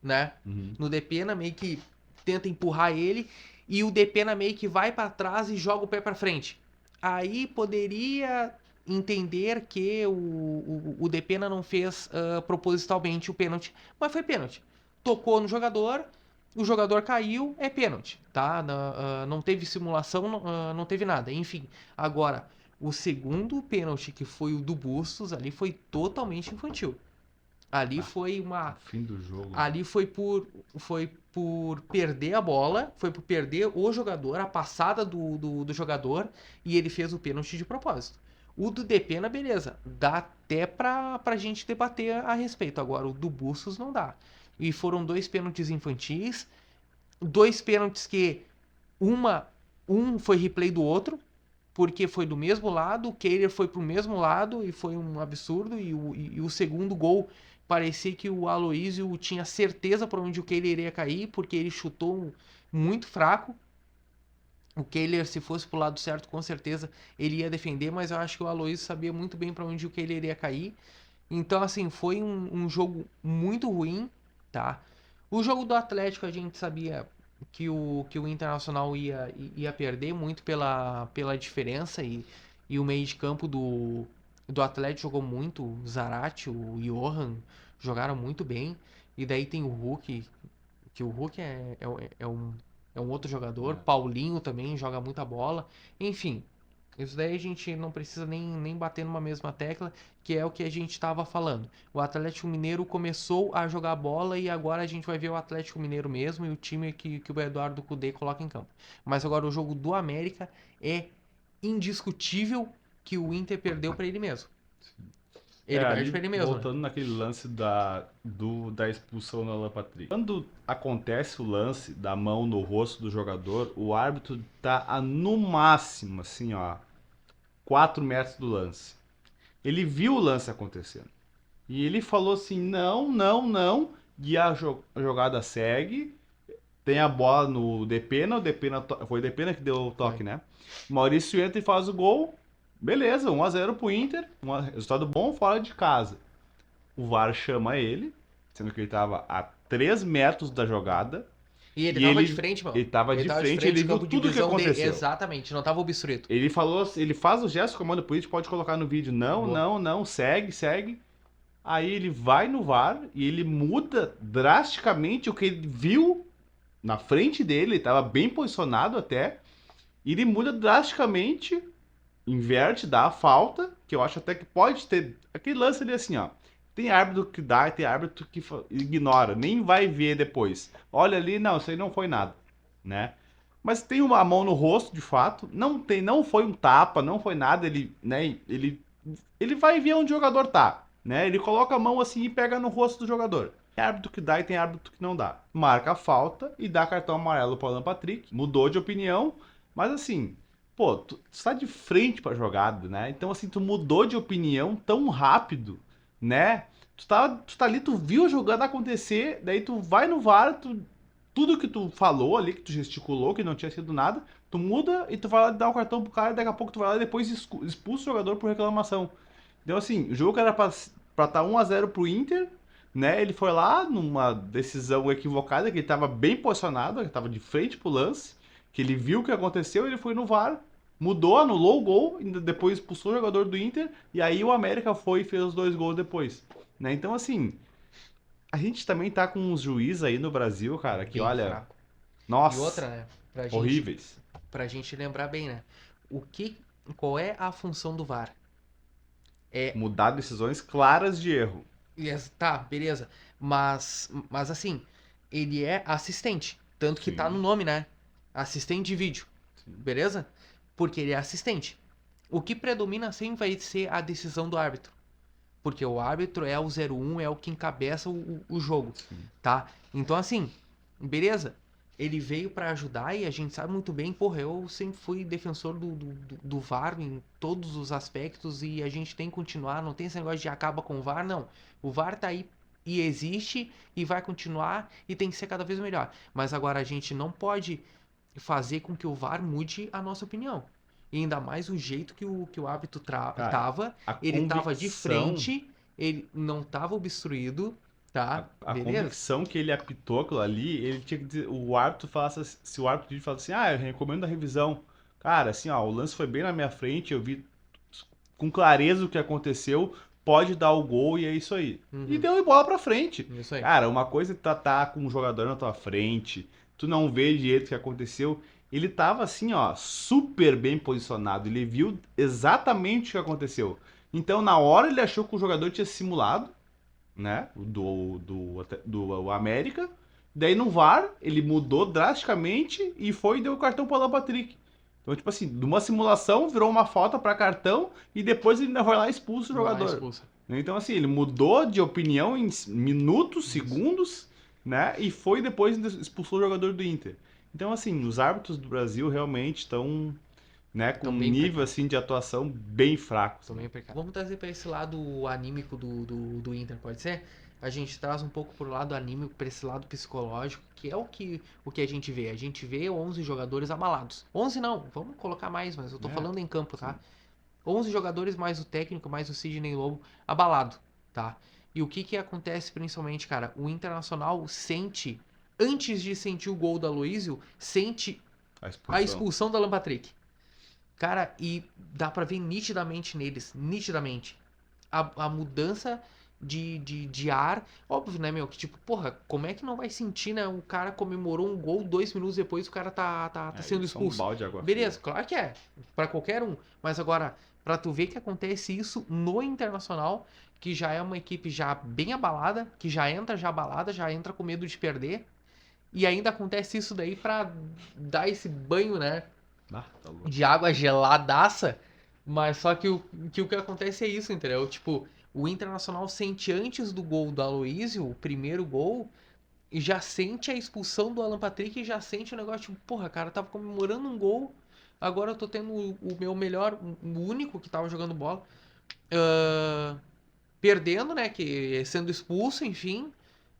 né? No Depena, meio que tenta empurrar ele. E o Depena meio que vai pra trás e joga o pé pra frente. Aí poderia entender que o Depena não fez propositalmente o pênalti, mas foi pênalti. Tocou no jogador, o jogador caiu, é pênalti, tá? Não teve simulação, não teve nada. Enfim, agora, o segundo pênalti, que foi o do Bustos, ali foi totalmente infantil. Ali foi uma... Fim do jogo. Ali foi por perder a bola, foi por perder o jogador, a passada do jogador, e ele fez o pênalti de propósito. O do Depena, beleza, dá até pra gente debater a respeito. Agora, o do Bustos não dá. E foram 2 pênaltis infantis, 2 pênaltis que um foi replay do outro, porque foi do mesmo lado, o Kehler foi pro mesmo lado e foi um absurdo, e o segundo gol parecia que o Aloísio tinha certeza para onde o Kehler iria cair, porque ele chutou muito fraco. O Kehler, se fosse pro lado certo, com certeza ele ia defender, mas eu acho que o Aloísio sabia muito bem para onde o Kehler iria cair. Então, assim, foi um jogo muito ruim, tá? O jogo do Atlético a gente sabia que o Internacional ia perder muito pela diferença e o meio de campo do Atlético jogou muito. O Zarate, o Johan jogaram muito bem. E daí tem o Hulk, que o Hulk é um outro jogador. Paulinho também joga muita bola. Enfim, isso daí a gente não precisa nem bater numa mesma tecla, que é o que a gente estava falando. O Atlético Mineiro começou a jogar bola e agora a gente vai ver o Atlético Mineiro mesmo e o time que o Eduardo Cudê coloca em campo. Mas agora o jogo do América é indiscutível que o Inter perdeu para ele mesmo. Ele perde pra ele mesmo. Voltando naquele lance da expulsão da Alan Patrick. Quando acontece o lance da mão no rosto do jogador, o árbitro tá no máximo, assim, ó, 4 metros do lance. Ele viu o lance acontecendo. E ele falou assim, não, não, não. E a jogada segue. Tem a bola no Depena. Foi o Depena que deu o toque, né? Maurício entra e faz o gol. Beleza, 1-0 pro Inter, um resultado bom fora de casa. O VAR chama ele, sendo que ele tava a 3 metros da jogada. E ele tava de frente, mano. Ele tava de frente, ele viu tudo o que aconteceu. Exatamente, não tava obstruído. Ele falou, ele faz o gesto, comando político, pode colocar no vídeo. Não, não, não, segue. Aí ele vai no VAR e ele muda drasticamente o que ele viu na frente dele, ele tava bem posicionado até. E ele muda drasticamente, inverte, dá a falta, que eu acho até que pode ter. Aquele lance ali assim, ó. Tem árbitro que dá e tem árbitro que ignora, nem vai ver depois. Olha ali, não, isso aí não foi nada, né? Mas tem uma mão no rosto, de fato. Não foi um tapa, não foi nada. Ele vai ver onde o jogador tá, né? Ele coloca a mão assim e pega no rosto do jogador. Tem árbitro que dá e tem árbitro que não dá. Marca a falta e dá cartão amarelo pro Alan Patrick. Mudou de opinião, mas assim, pô, tu está de frente pra jogada, né? Então assim, tu mudou de opinião tão rápido, né? Tu tá ali, tu viu a jogada acontecer, daí tu vai no VAR, tudo que tu falou ali, que tu gesticulou, que não tinha sido nada, tu muda e tu vai lá dar o cartão pro cara e daqui a pouco tu vai lá e depois expulsa o jogador por reclamação. Então assim, o jogo era pra estar 1-0 pro Inter, né? Ele foi lá numa decisão equivocada, que ele estava bem posicionado, ele estava de frente pro lance, que ele viu o que aconteceu, ele foi no VAR, mudou, anulou o gol, ainda depois expulsou o jogador do Inter, e aí o América foi e fez os 2 gols depois, né? Então assim, a gente também tá com uns juízes aí no Brasil, cara, que Bem olha, fraco. E nossa, outra, né? horríveis. Pra gente lembrar bem, né? O que, qual é a função do VAR? É, Mudar decisões claras de erro. tá, beleza. Mas assim, ele é assistente. Tanto que tá no Sim, nome, né? Assistente de vídeo. sim. Beleza? Porque ele é assistente. O que predomina sempre vai ser a decisão do árbitro. Porque o árbitro é o 01, é o que encabeça o jogo, Sim. tá? Então, assim, beleza. Ele veio pra ajudar e a gente sabe muito bem, porra, eu sempre fui defensor do VAR em todos os aspectos e a gente tem que continuar, não tem esse negócio de acaba com o VAR, não. O VAR tá aí e existe e vai continuar e tem que ser cada vez melhor. Mas agora a gente não pode fazer com que o VAR mude a nossa opinião. E ainda mais o jeito que o árbitro Cara, tava. a Ele tava de convicção frente, ele não tava obstruído, tá? a Beleza? convicção que ele apitou aquilo ali, ele tinha que dizer, o árbitro falasse, se o árbitro falasse assim, eu recomendo a revisão. Cara, assim, ó, o lance foi bem na minha frente, eu vi com clareza o que aconteceu, pode dar o gol e é isso aí. E Uhum, deu a bola pra frente. isso aí. Cara, uma coisa é tu tá com um jogador na tua frente, tu não vê direito o que aconteceu. Ele tava assim, ó, super bem posicionado, ele viu exatamente o que aconteceu. Então, na hora ele achou que o jogador tinha simulado, né? Do América. Daí no VAR, ele mudou drasticamente e foi e deu o cartão pro Alan Patrick. Então, tipo assim, de uma simulação virou uma falta para cartão e depois ele ainda vai lá e expulsa o Vai lá, jogador. expulsa. Então, assim, ele mudou de opinião em minutos, Isso. segundos, né? E foi depois expulsou o jogador do Inter. Então, assim, os árbitros do Brasil realmente estão, né, com um Também nível precário. assim de atuação bem fracos, né? Também precário. Vamos trazer pra esse lado anímico do Inter, pode ser? A gente traz um pouco pro lado anímico, pra esse lado psicológico, que é o que a gente vê. A gente vê 11 jogadores abalados. 11 não, vamos colocar mais, mas eu tô É, falando em campo, sim. tá? 11 jogadores mais o técnico, mais o Sidney Lobo, abalado, tá? E o que que acontece principalmente, cara? O Internacional sente, antes de sentir o gol da Aloysio, sente A a expulsão. expulsão da Alan Patrick. Cara, e dá pra ver nitidamente neles, nitidamente, a mudança de ar. Óbvio, né, meu? Que tipo, porra, como é que não vai sentir, né? O cara comemorou um gol 2 minutos depois, o cara tá É, sendo isso é um expulso. balde de água fria. Beleza, claro que é. Pra qualquer um. Mas agora, pra tu ver que acontece isso no Internacional, que já é uma equipe já bem abalada, que já entra já abalada, já entra com medo de perder. E ainda acontece isso daí pra dar esse banho, né? Ah, tá louco. De água geladaça, mas só que o que acontece é isso, entendeu? Tipo, o Internacional sente antes do gol do Aloysio, o primeiro gol, e já sente a expulsão do Alan Patrick e já sente o negócio, tipo, porra, cara, eu tava comemorando um gol, agora eu tô tendo o meu melhor, o único que tava jogando bola, ah, perdendo, né, que sendo expulso, enfim,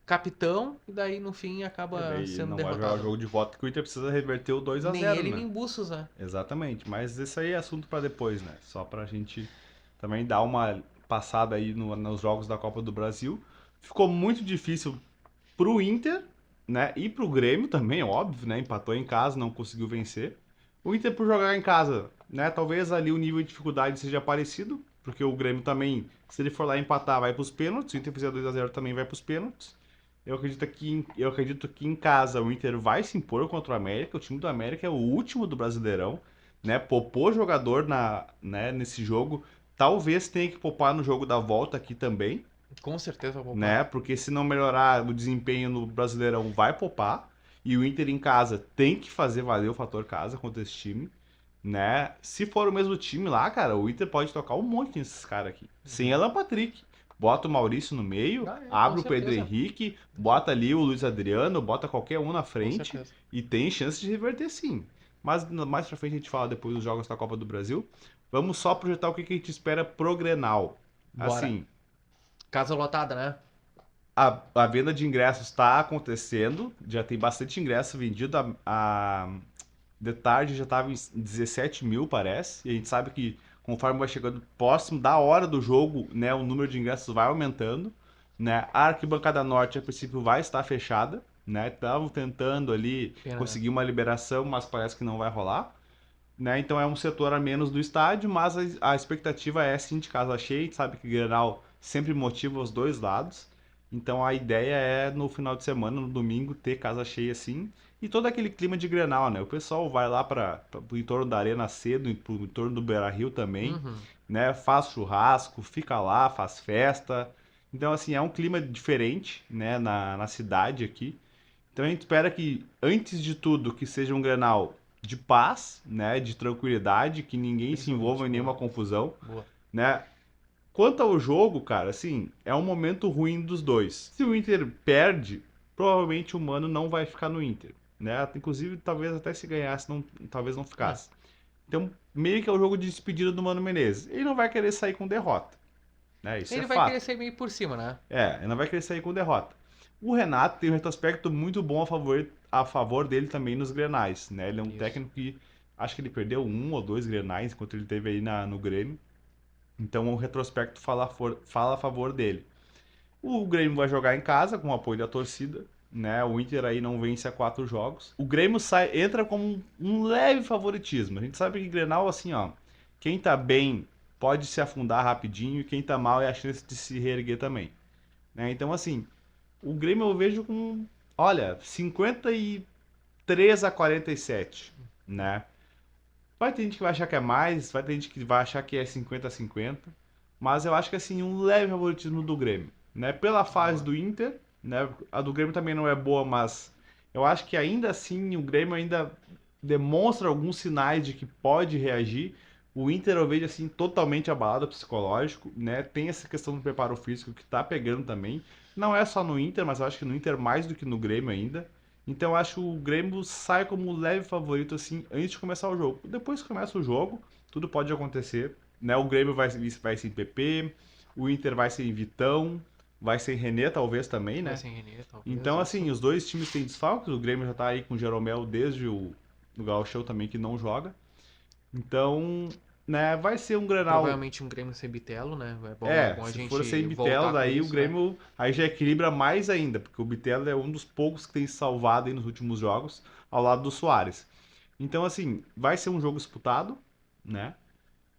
capitão, e daí no fim É, acaba daí sendo não vai jogar o derrotado. jogo de volta que o Inter precisa reverter o 2 a Nem 0 ele, né? nem Bustos, né? Exatamente, mas isso aí é assunto pra depois, né? Só pra gente também dar uma passada aí nos jogos da Copa do Brasil. Ficou muito difícil pro Inter, né? E pro Grêmio também, óbvio, né? Empatou em casa, não conseguiu vencer. O Inter por jogar em casa, né? Talvez ali o nível de dificuldade seja parecido, porque o Grêmio também, se ele for lá empatar, vai pros pênaltis. Se o Inter fizer 2 a 0 também vai pros pênaltis. Eu acredito que em casa o Inter vai se impor contra o América. O time do América é o último do Brasileirão, né? Poupou jogador né, nesse jogo. Talvez tenha que poupar no jogo da volta aqui também, Com certeza vou poupar. né? Porque se não melhorar o desempenho no Brasileirão, vai poupar. E o Inter em casa tem que fazer valer o fator casa contra esse time, né? Se for o mesmo time lá, cara, o Inter pode tocar um monte nesses caras aqui. Sem Alan Patrick. bota o Maurício no meio, Com abre o Pedro certeza. Henrique, bota ali o Luiz Adriano, bota qualquer um na Com frente certeza. e tem chance de reverter sim. Mas mais pra frente a gente fala depois dos jogos da Copa do Brasil. Vamos só projetar o que a gente espera pro Grenal. Bora. Assim, Casa lotada, né? a venda de ingressos está acontecendo, já tem bastante ingresso vendido. De tarde já estava em 17 mil, parece. E a gente sabe que conforme vai chegando próximo da hora do jogo, né, o número de ingressos vai aumentando. Né? A arquibancada norte, a princípio, vai estar fechada. Né? Estavam tentando ali Pena, né? conseguir uma liberação, mas parece que não vai rolar. Né? Então é um setor a menos do estádio, mas a expectativa é sim de casa cheia. A gente sabe que Grenal sempre motiva os dois lados. Então a ideia é no final de semana, no domingo, ter casa cheia sim. E todo aquele clima de Grenal, né? O pessoal vai lá para o entorno da Arena cedo, pro entorno do Beira-Rio também, Uhum. né? Faz churrasco, fica lá, faz festa. Então, assim, é um clima diferente, né, na cidade aqui. Então a gente espera que, antes de tudo, que seja um Grenal de paz, né, de tranquilidade, que ninguém se envolva Principalmente. em nenhuma Boa. confusão, Boa. né? Quanto ao jogo, cara, assim, é um momento ruim dos dois. Se o Inter perde, provavelmente o Mano não vai ficar no Inter, né? Inclusive, talvez até se ganhasse, não, talvez não É. ficasse. Então, meio que é o jogo de despedida do Mano Menezes. Ele não vai querer sair com derrota, né? Isso é Ele vai querer fato. sair meio por cima, né? Ele não vai querer sair com derrota. O Renato tem um retrospecto muito bom a favor dele também nos Grenais, né? Ele é um Isso. técnico que acho que ele perdeu um ou dois Grenais enquanto ele teve aí no Grêmio. Então o retrospecto fala a favor dele. O Grêmio vai jogar em casa com o apoio da torcida, né? O Inter aí não vence há 4 jogos. O Grêmio entra como um leve favoritismo. A gente sabe que Grenal, assim, ó, quem tá bem pode se afundar rapidinho e quem tá mal é a chance de se reerguer também. Né? Então, assim, o Grêmio eu vejo com, olha, 53-47, né? Vai ter gente que vai achar que é mais, vai ter gente que vai achar que é 50-50, mas eu acho que assim, um leve favoritismo do Grêmio, né? Pela fase Boa. do Inter, né? A do Grêmio também não é boa, mas eu acho que ainda assim o Grêmio ainda demonstra alguns sinais de que pode reagir. O Inter eu vejo assim totalmente abalado psicológico, né? Tem essa questão do preparo físico que tá pegando também. Não é só no Inter, mas eu acho que no Inter mais do que no Grêmio ainda. Então eu acho que o Grêmio sai como leve favorito assim antes de começar o jogo. Depois que começa o jogo, tudo pode acontecer, né? O Grêmio vai ser em PP, o Inter vai ser em Vitão, vai ser em René talvez também, Vai né? sem Renê, talvez. Então assim, Isso. os dois times têm desfalques, o Grêmio já tá aí com o Jeromel desde o Gauchão também que não joga. Então, né, vai ser um Grenal. Provavelmente um Grêmio sem Bitelo, né? É bom a Se for gente sem Bitelo, voltar com daí o isso, né? Grêmio aí já equilibra mais ainda, porque o Bitelo é um dos poucos que tem salvado aí nos últimos jogos, ao lado do Soares. Então, assim, vai ser um jogo disputado, né?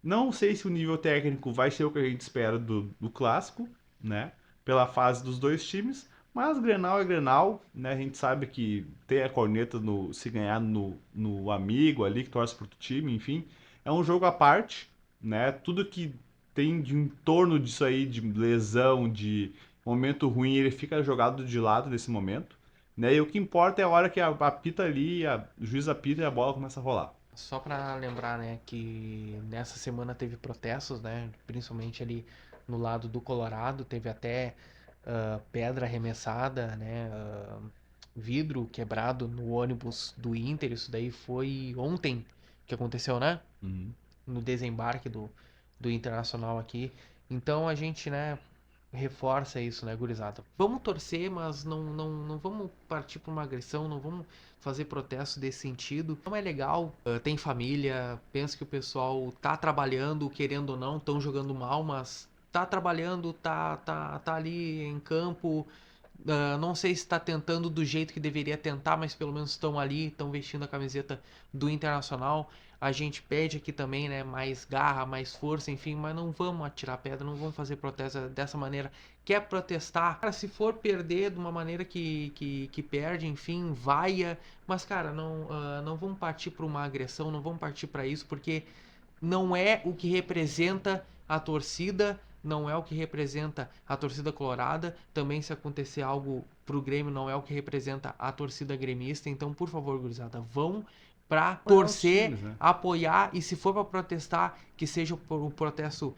Não sei se o nível técnico vai ser o que a gente espera do clássico, né? Pela fase dos dois times, mas Grenal é Grenal, né? A gente sabe que tem a corneta se ganhar no amigo ali, que torce pro time, enfim. É um jogo à parte, né? Tudo que tem de em torno disso aí, de lesão, de momento ruim, ele fica jogado de lado nesse momento. Né? E o que importa é a hora que apita ali, o juiz apita e a bola começa a rolar. Só pra lembrar, né, que nessa semana teve protestos, né? Principalmente ali no lado do Colorado, teve até pedra arremessada, né? Vidro quebrado no ônibus do Inter. Isso daí foi ontem que aconteceu, né? Uhum. No desembarque do Internacional aqui. Então a gente, né, reforça isso, né, gurizada? Vamos torcer, mas não vamos partir para uma agressão, não vamos fazer protesto desse sentido. Não é legal, tem família, penso que o pessoal tá trabalhando, querendo ou não, estão jogando mal, mas tá trabalhando, tá ali em campo. Não sei se está tentando do jeito que deveria tentar, mas pelo menos estão ali, estão vestindo a camiseta do Internacional. A gente pede aqui também, né, mais garra, mais força, enfim, mas não vamos atirar pedra, não vamos fazer protesto dessa maneira. Quer protestar? Cara, se for perder de uma maneira que perde, enfim, vaia. Mas, cara, não vamos partir para uma agressão, não vamos partir para isso, porque não é o que representa a torcida, não é o que representa a torcida colorada. Também, se acontecer algo pro Grêmio, não é o que representa a torcida gremista. Então, por favor, gurizada, vão pra Apoiar os torcer, times, né? apoiar, e se for pra protestar, que seja um protesto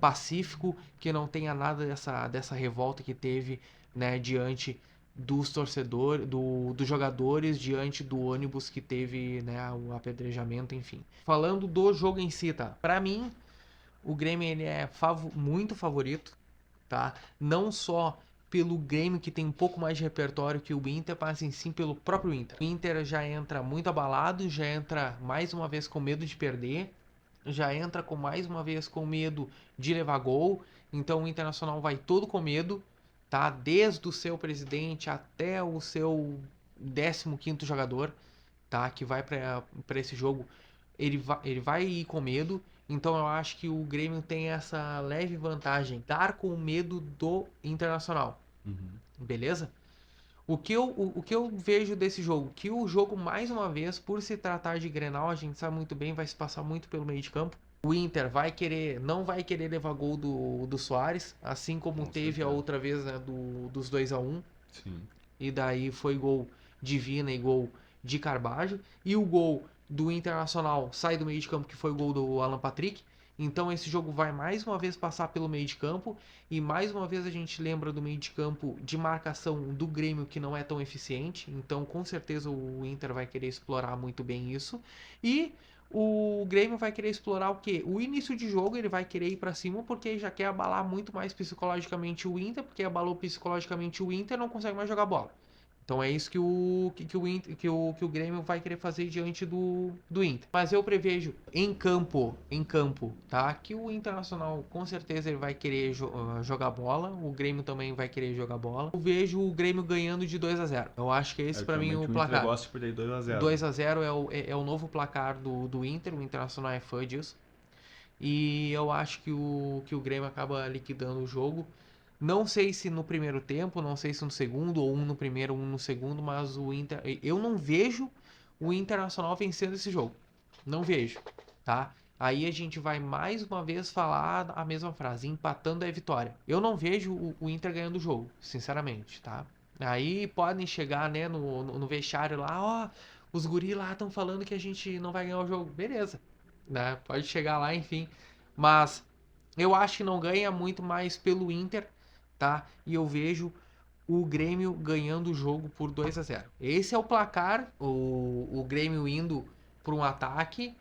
pacífico, que não tenha nada dessa revolta que teve, né, diante dos torcedores, dos jogadores, diante do ônibus que teve, né, o apedrejamento, enfim. Falando do jogo em si, tá? Pra mim, o Grêmio ele é muito favorito, tá? Não só pelo Grêmio que tem um pouco mais de repertório que o Inter, mas sim pelo próprio Inter. O Inter já entra muito abalado, já entra mais uma vez com medo de perder, já entra com mais uma vez com medo de levar gol. Então o Internacional vai todo com medo, tá? Desde o seu presidente até o seu 15º jogador, tá? Que vai para esse jogo, ele vai ir com medo. Então eu acho que o Grêmio tem essa leve vantagem, dar com medo do Internacional. Uhum. Beleza? O que eu vejo desse jogo? Que o jogo, mais uma vez, por se tratar de Grenal, a gente sabe muito bem, vai se passar muito pelo meio de campo. O Inter não vai querer levar gol do Soares, assim como Com teve a certeza. outra vez, né, dos 2-1. Sim. E daí foi gol de Vina e gol de Carbajo. E o gol do Internacional sai do meio de campo, que foi o gol do Alan Patrick. Então esse jogo vai mais uma vez passar pelo meio de campo. E mais uma vez a gente lembra do meio de campo de marcação do Grêmio, que não é tão eficiente. Então com certeza o Inter vai querer explorar muito bem isso. E o Grêmio vai querer explorar o quê? O início de jogo ele vai querer ir para cima porque já quer abalar muito mais psicologicamente o Inter, porque abalou psicologicamente o Inter não consegue mais jogar bola. Então é isso que o Grêmio vai querer fazer diante do Inter. Mas eu prevejo em campo, tá? Que o Internacional com certeza ele vai querer jogar bola, o Grêmio também vai querer jogar bola. Eu vejo o Grêmio ganhando de 2-0. Eu acho que esse para mim o Ultimamente o Inter placar. gosta de perder 2-0. 2-0 é o novo placar do Inter, o Internacional é fã disso. E eu acho que o Grêmio acaba liquidando o jogo. Não sei se no primeiro tempo, não sei se no segundo, ou um no primeiro, um no segundo, mas o Inter. Eu não vejo o Internacional vencendo esse jogo. Não vejo, tá? Aí a gente vai mais uma vez falar a mesma frase: empatando é vitória. Eu não vejo o Inter ganhando o jogo, sinceramente, tá? Aí podem chegar, né, no vestiário lá, ó, os guri lá estão falando que a gente não vai ganhar o jogo. Beleza, né? Pode chegar lá, enfim. Mas eu acho que não ganha muito mais pelo Inter, tá? E eu vejo o Grêmio ganhando o jogo por 2-0. Esse é o placar, o Grêmio indo para um ataque,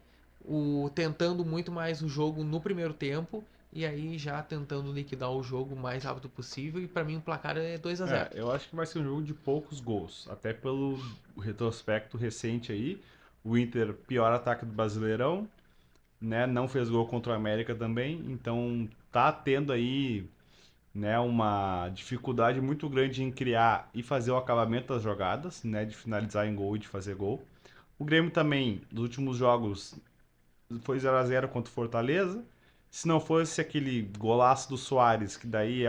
tentando muito mais o jogo no primeiro tempo e aí já tentando liquidar o jogo o mais rápido possível. E para mim o placar é 2-0. Eu acho que vai ser um jogo de poucos gols. Até pelo retrospecto recente aí. O Inter, pior ataque do Brasileirão, né? Não fez gol contra o América também. Então tá tendo aí, né, uma dificuldade muito grande em criar e fazer o acabamento das jogadas, né? De finalizar em gol e de fazer gol. O Grêmio também, nos últimos jogos, foi 0-0 contra o Fortaleza. Se não fosse aquele golaço do Soares, que daí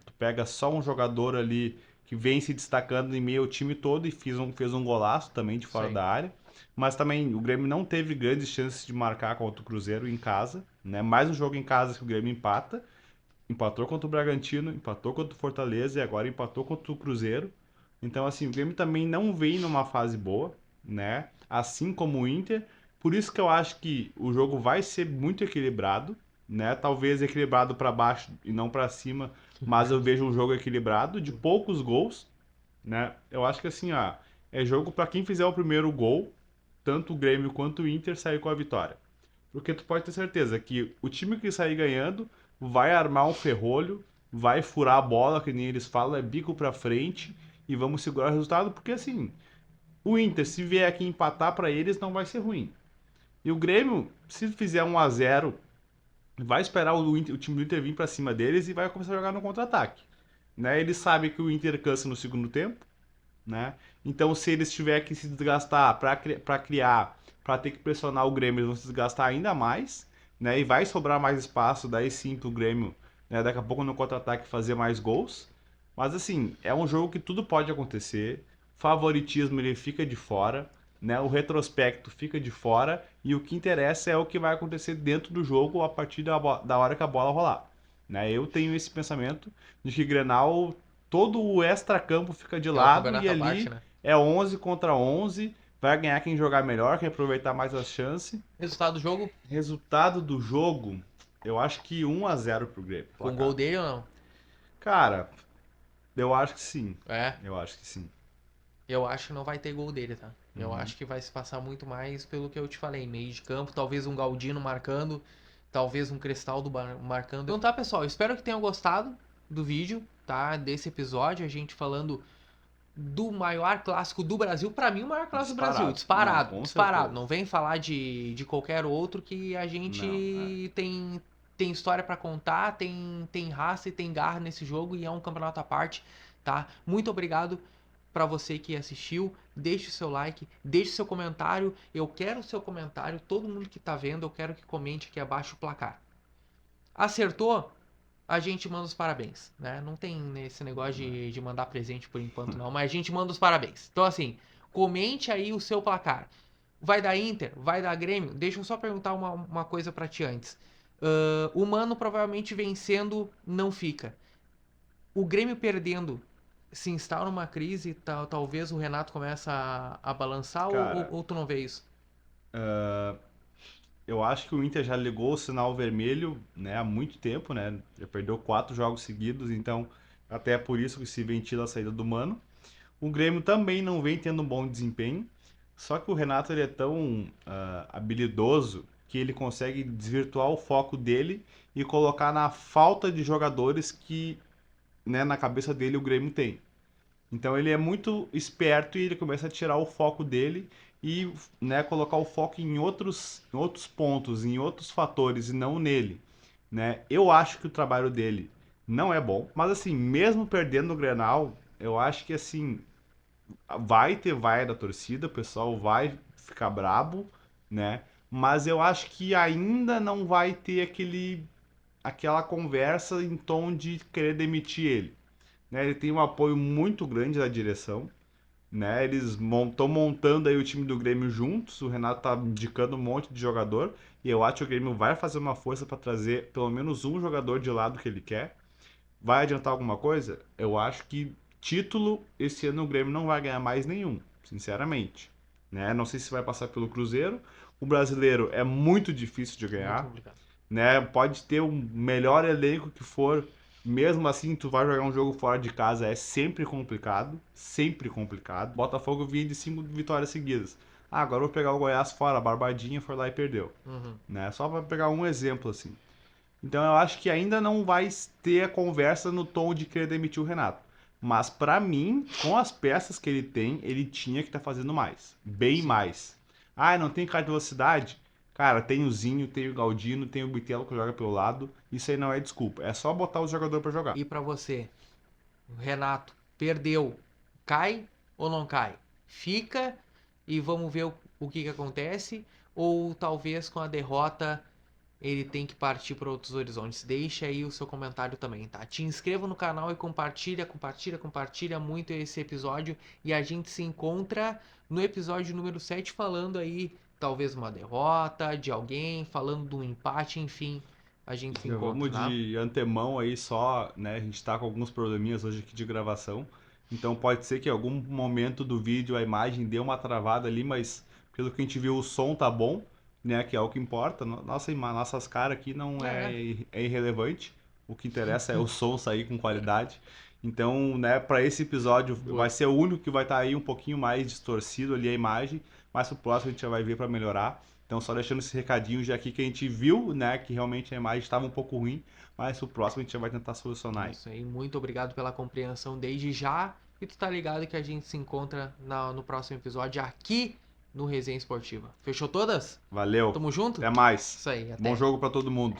tu pega só um jogador ali que vem se destacando em meio ao time todo e fez um golaço também de fora Sim. da área. Mas também o Grêmio não teve grandes chances de marcar contra o Cruzeiro em casa, né? Mais um jogo em casa que o Grêmio empata. Empatou contra o Bragantino, empatou contra o Fortaleza e agora empatou contra o Cruzeiro. Então, assim, o Grêmio também não vem numa fase boa, né? Assim como o Inter. Por isso que eu acho que o jogo vai ser muito equilibrado, né? Talvez equilibrado para baixo e não para cima, mas eu vejo um jogo equilibrado, de poucos gols, né? Eu acho que assim, ó, é jogo para quem fizer o primeiro gol, tanto o Grêmio quanto o Inter sair com a vitória. Porque tu pode ter certeza que o time que sair ganhando vai armar um ferrolho, vai furar a bola, que nem eles falam, é bico pra frente e vamos segurar o resultado, porque assim, o Inter, se vier aqui empatar pra eles, não vai ser ruim. E o Grêmio, se fizer 1-0, vai esperar o time do Inter vir pra cima deles e vai começar a jogar no contra-ataque. Né? Eles sabem que o Inter cansa no segundo tempo, né? Então, se eles tiverem que se desgastar para criar, para ter que pressionar o Grêmio, eles vão se desgastar ainda mais, né? E vai sobrar mais espaço, daí sim pro Grêmio, né? Daqui a pouco no contra-ataque fazer mais gols. Mas assim, é um jogo que tudo pode acontecer. Favoritismo ele fica de fora, né? O retrospecto fica de fora e o que interessa é o que vai acontecer dentro do jogo a partir da hora que a bola rolar, né? Eu tenho esse pensamento de que Grenal todo o extracampo fica de É o lado e campeonato abaixo, ali né? é 11 contra 11, vai ganhar quem jogar melhor, quem aproveitar mais as chances. Resultado do jogo? Resultado do jogo, Eu acho que 1-0 pro Grêmio. Com placar. gol dele ou não? Cara, eu acho que sim. É, Eu acho que sim. eu acho que não vai ter gol dele, tá? Eu Uhum. acho que vai se passar muito mais pelo que eu te falei, meio de campo, talvez um Galdino marcando, talvez um Cristaldo marcando. Então tá, pessoal, espero que tenham gostado do vídeo, tá? Desse episódio, a gente falando do maior clássico do Brasil, pra mim o maior clássico do Brasil, Disparado. Não, disparado, com disparado. certeza. Não vem falar de qualquer outro que a Não, é. gente tem história pra contar, tem raça e tem garra nesse jogo e é um campeonato à parte, tá? Muito obrigado pra você que assistiu, deixe o seu like, deixe seu comentário, eu quero o seu comentário, todo mundo que tá vendo, eu quero que comente aqui abaixo o placar. Acertou? A gente manda os parabéns, né? Não tem esse negócio de mandar presente por enquanto não, mas a gente manda os parabéns. Então assim, comente aí o seu placar. Vai dar Inter? Vai dar Grêmio? Deixa eu só perguntar uma coisa pra ti antes. O Mano provavelmente vencendo não fica. O Grêmio perdendo se instaura uma crise, talvez o Renato comece a balançar Cara, ou tu não vê isso? eu acho que o Inter já ligou o sinal vermelho, né, há muito tempo, né? Já perdeu 4 jogos seguidos, então até é por isso que se ventila a saída do Mano. O Grêmio também não vem tendo um bom desempenho, só que o Renato ele é tão habilidoso que ele consegue desvirtuar o foco dele e colocar na falta de jogadores que, né, na cabeça dele o Grêmio tem. Então ele é muito esperto e ele começa a tirar o foco dele e, né, colocar o foco em outros pontos, em outros fatores e não nele, né? Eu acho que o trabalho dele não é bom, mas assim, mesmo perdendo o Grenal, eu acho que assim, vai ter vai da torcida, o pessoal vai ficar brabo, né? Mas eu acho que ainda não vai ter aquela conversa em tom de querer demitir ele, né? Ele tem um apoio muito grande da direção, né? Eles estão montando aí o time do Grêmio juntos. O Renato tá indicando um monte de jogador e eu acho que o Grêmio vai fazer uma força para trazer pelo menos um jogador de lado que ele quer. Vai adiantar alguma coisa? Eu acho que título esse ano o Grêmio não vai ganhar mais nenhum, sinceramente, né? Não sei se vai passar pelo Cruzeiro. O brasileiro é muito difícil de Muito ganhar, complicado. né? Pode ter o melhor elenco que for, mesmo assim tu vai jogar um jogo fora de casa, é sempre complicado, sempre complicado. Botafogo vinha de 5 vitórias seguidas. Ah, agora eu vou pegar o Goiás fora, a Barbadinha foi lá e perdeu, Uhum. né? Só para pegar um exemplo assim. Então eu acho que ainda não vai ter a conversa no tom de querer demitir o Renato. Mas pra mim, com as peças que ele tem, ele tinha que estar fazendo mais, bem Sim. mais. Ah, não tem cara de velocidade? Cara, tem o Zinho, tem o Galdino, tem o Bitelo que joga pelo lado. Isso aí não é desculpa. É só botar os jogadores pra jogar. E pra você, o Renato perdeu, cai ou não cai? Fica e vamos ver o que acontece? Ou talvez com a derrota ele tem que partir para outros horizontes? Deixa aí o seu comentário também, tá? Te inscreva no canal e compartilha muito esse episódio. E a gente se encontra no episódio número 7 falando aí, talvez uma derrota de alguém, falando de um empate, enfim. A gente se Já encontra, vamos tá? de antemão aí só, né? A gente tá com alguns probleminhas hoje aqui de gravação. Então pode ser que em algum momento do vídeo a imagem dê uma travada ali, mas pelo que a gente viu o som tá bom, né? Que é o que importa. Nossas caras aqui não É, é irrelevante. O que interessa é o som sair com qualidade. Então, né, para esse episódio vai boa. ser o único que vai estar aí um pouquinho mais distorcido ali a imagem, mas pro próximo a gente já vai ver para melhorar. Então, só deixando esse recadinho já aqui que a gente viu, né, que realmente a imagem estava um pouco ruim, mas o próximo a gente já vai tentar solucionar aí. Isso aí, muito obrigado pela compreensão desde já. E tu tá ligado que a gente se encontra no próximo episódio aqui no Resenha Esportiva. Fechou todas? Valeu, Tamo junto? até mais. Isso aí, Bom até. jogo para todo mundo.